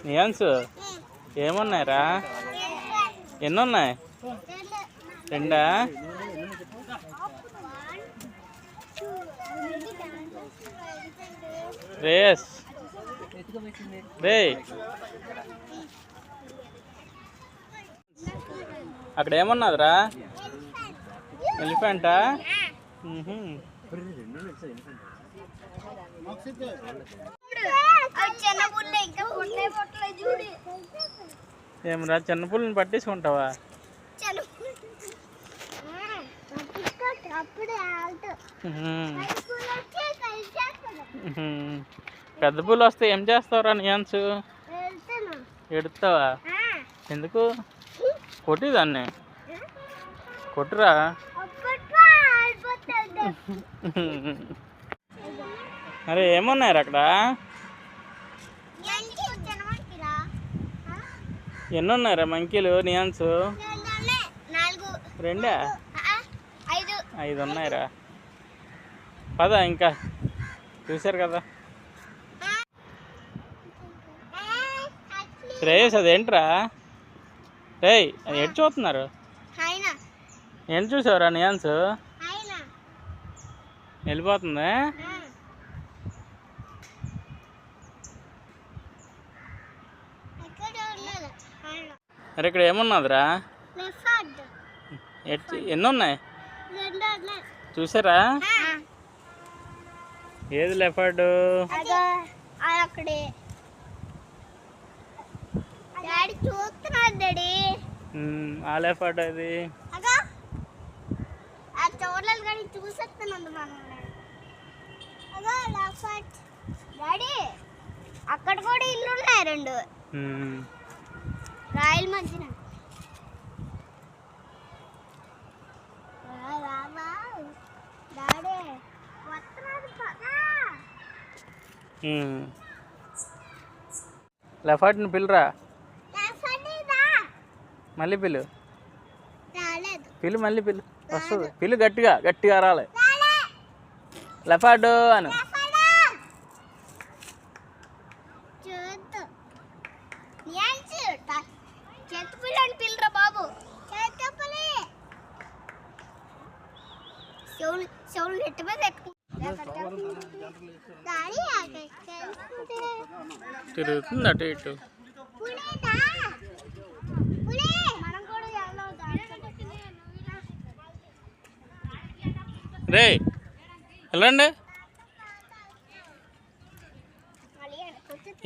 నియాన్స్ ఏమున్నాయిరా? ఎన్ని ఉన్నాయి? రెండా? రేస్ రే అక్కడ ఏమన్నదిరా? ఎలిఫెంటా? ఏమరా చిన్న పుల్లని పట్టించుకుంటావా? పెద్ద పూలు వస్తే ఏం చేస్తావురా నియాన్స్? ఎడుతావా? ఎందుకు? కొట్టి దాన్ని కొట్టురా. అరే ఏమున్నాయి అక్కడ? ఎన్ని ఉన్నాయిరా మంకీలు నియాన్స్? రెండా? 5 ఉన్నాయిరా. పద ఇంకా చూసారు కదా. శ్రేయస్ అదేంట్రా? రేయ్ అది ఎటు చూస్తున్నారు? ఏంటి చూసావురా నియాన్స్? వెళ్ళిపోతుంది. అరే ఇక్కడ ఏమున్నదిరా? ఎన్ని ఉన్నాయి చూసారా? ఏది లెఫర్డ్? ఆ లెఫర్డ్ అది అక్కడ కూడా ఇల్లు ఉన్నాయి 2 రాయల మధ్యన. లెఫర్డ్ని పిలురా. మళ్ళీ పిలు మళ్ళీ పిలు వస్తుంది. పిలు గట్టిగా గట్టిగా రాలే. లెఫర్డ్ అను. పిల్లరా బాబు. చెవులు నెట్టి మీద తిరుగుతుంది అటు ఇటు. రే వెళ్ళండి.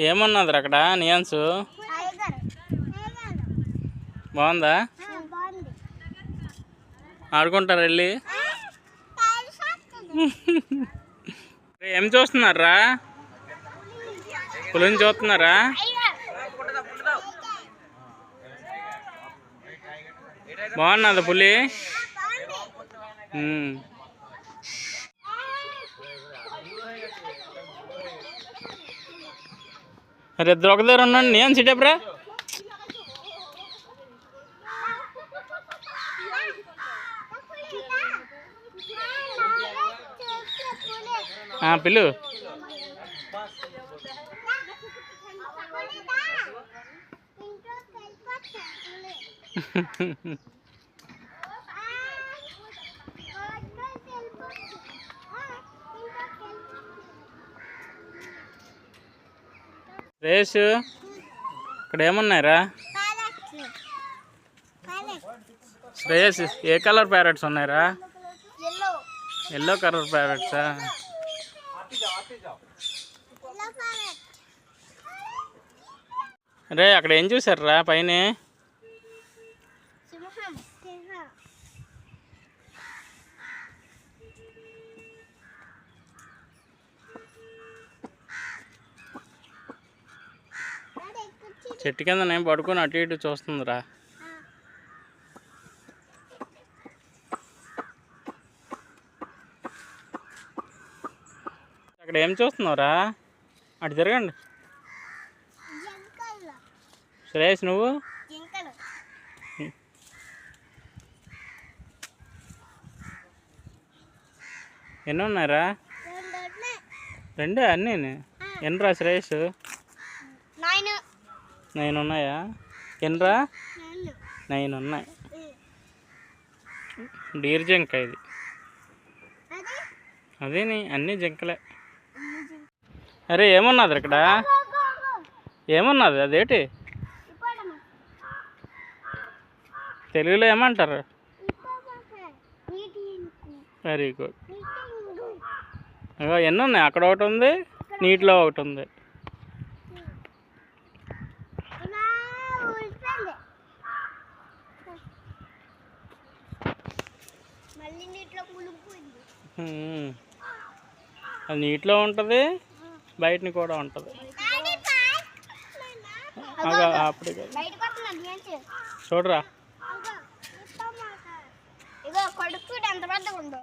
ఏమన్నది అక్కడ నియాన్స్? బాగుందా? ఆడుకుంటారు వెళ్ళి. ఏం చూస్తున్నారా? పులిని చూస్తున్నారా? బాగున్నది పులి. అరే ఇద్దరు ఒక దగ్గర ఉన్నాను. నేను సిటప్రా పిలు. రేసు ఇక్కడ ఏమున్నాయిరా? శ్రేయస్ ఏ కలర్ ప్యారెట్స్ ఉన్నాయిరా? ఎల్లో కలర్ ప్యారెట్సా? రే అక్కడ ఏం చూసారా పైన? చెట్టు కింద నేను పడుకొని అటు ఇటు చూస్తుందిరా. అక్కడ ఏం చూస్తున్నావురా? అటు తిరగండి. శ్రేయస్ నువ్వు ఎన్ని ఉన్నారా? 2 అన్నీ. ఎన్నిరా శ్రేయస్? 9 ఉన్నాయా? ఎన్రా? నన్ను 9 ఉన్నాయి. డీర్ జింక ఇది. అది అదే అన్నీ జింకలే. అరే ఏమున్నది ఇక్కడ? ఏమున్నది అదేటి? ఇప్పడమ్మ తెలుగులో ఏమంటారు? నీటి ఇంకు వెరీ గుడ్. నీటి ఎన్ని ఉన్నాయి? అక్కడ ఒకటి ఉంది, నీటిలో ఒకటి ఉంది. ఇలా ఉల్పండి మళ్ళీ నీటిలో మునిగిపోయింది. అది నీటిలో ఉంటుంది, బయటని కూడా ఉంటుంది. అప్పుడు బయటకు వస్తున్నాను ఏంటి? చూడరా. ఇగో కొడుకు ఎంత పెద్దగా ఉందో.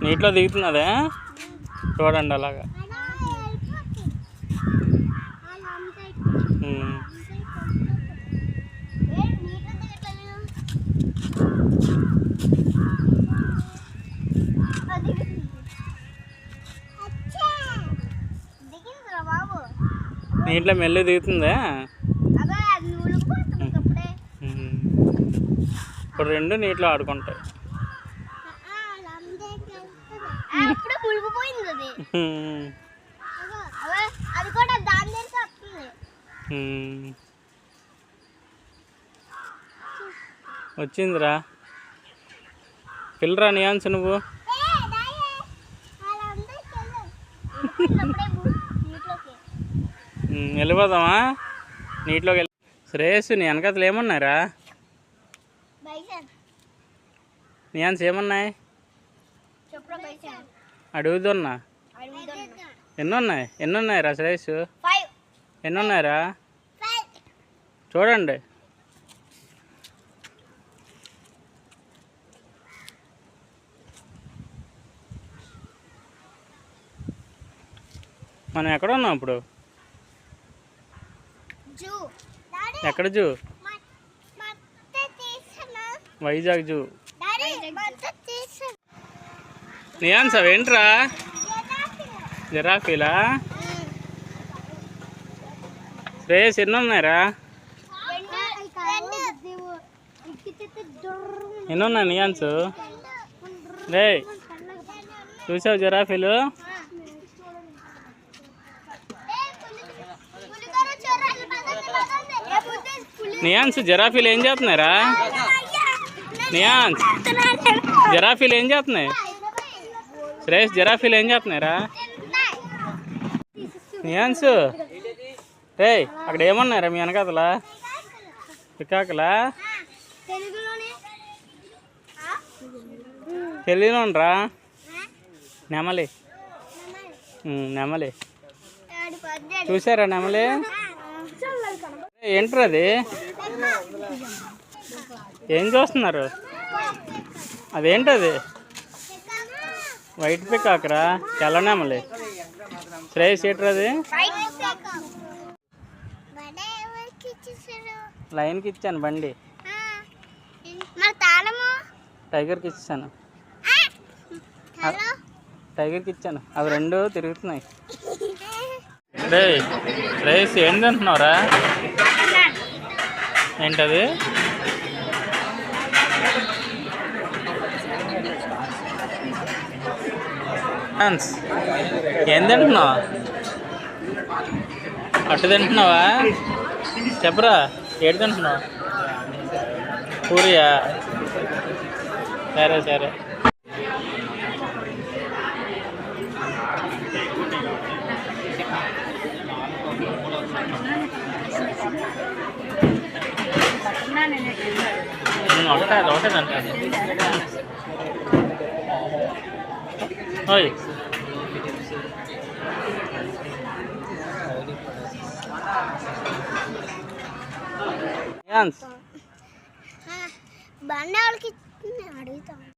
నీటిలో దిగుతున్నదే చూడండి అలాగా. దిగిందిరా బాబు. నీటిలో మెల్లి దిగుతుందా? అదే అది ఉలికిపోతుంది అప్పుడే. ఇప్పుడు రెండు నీటిలో ఆడుకుంటాయి. అప్పుడే మునిగిపోయింది అది. అదే అది కూడా దాని దగ్గరికి వస్తుంది. వచ్చిందిరా. పిల్లరా నియాన్స్ నువ్వు. వెళ్ళిపోదామా నీటిలోకి? వెళ్ళి శ్రేయస్సు నీ వెనకతలు ఏమున్నారా? నియాన్స్ ఏమున్నాయి అడుగుతున్నా. ఎన్ని ఉన్నాయిరా శ్రేయస్సు? ఎన్ని ఉన్నాయిరా? చూడండి. మనం ఎక్కడ ఉన్నాం ఇప్పుడు? ఎక్కడ జూ? వైజాగ్ జూ. నియాన్స్ అవేంట్రా? జిరాఫీలా? శ్రేయస్ ఎన్ని ఉన్నాయిరా? ఎన్ని ఉన్నాయి నియాన్స్? రే చూసావు జిరాఫీలు? నియాన్స్ జిరాఫీలు ఏం చేస్తున్నారా? నియాన్స్ జిరాఫీలు ఏం చేస్తున్నాయి? శ్రేయస్ జిరాఫీలు ఏం చేస్తున్నారా? నియాన్స్ రే అక్కడ ఏమన్నారా మీ వెనకాతలా? పికాకులా? తెలియనురా. నెమలి. నెమలి చూసారా? నెమలి ఏంట్రా అది? ఏం చూస్తున్నారు? అదేంటది? వైట్ పికాకరా? తెల్ల నెమలి. శ్రేయస్ ఏంట్రది? లైన్కి ఇచ్చాను బండి. టైగర్కి ఇచ్చాను. టైగర్కి ఇచ్చాను. అవి రెండు తిరుగుతున్నాయి. రే శ్రేయస్ ఏం తింటున్నావురా? ఏంటది? ఏం తింటున్నావు? అట్టు తింటున్నావా? చెప్పరా ఏడు తింటున్నావు? పూరియా? సరే సరే. ఒకటే తింటాను. ఓయ్ బండి వాళ్ళకి అడుగుతాం.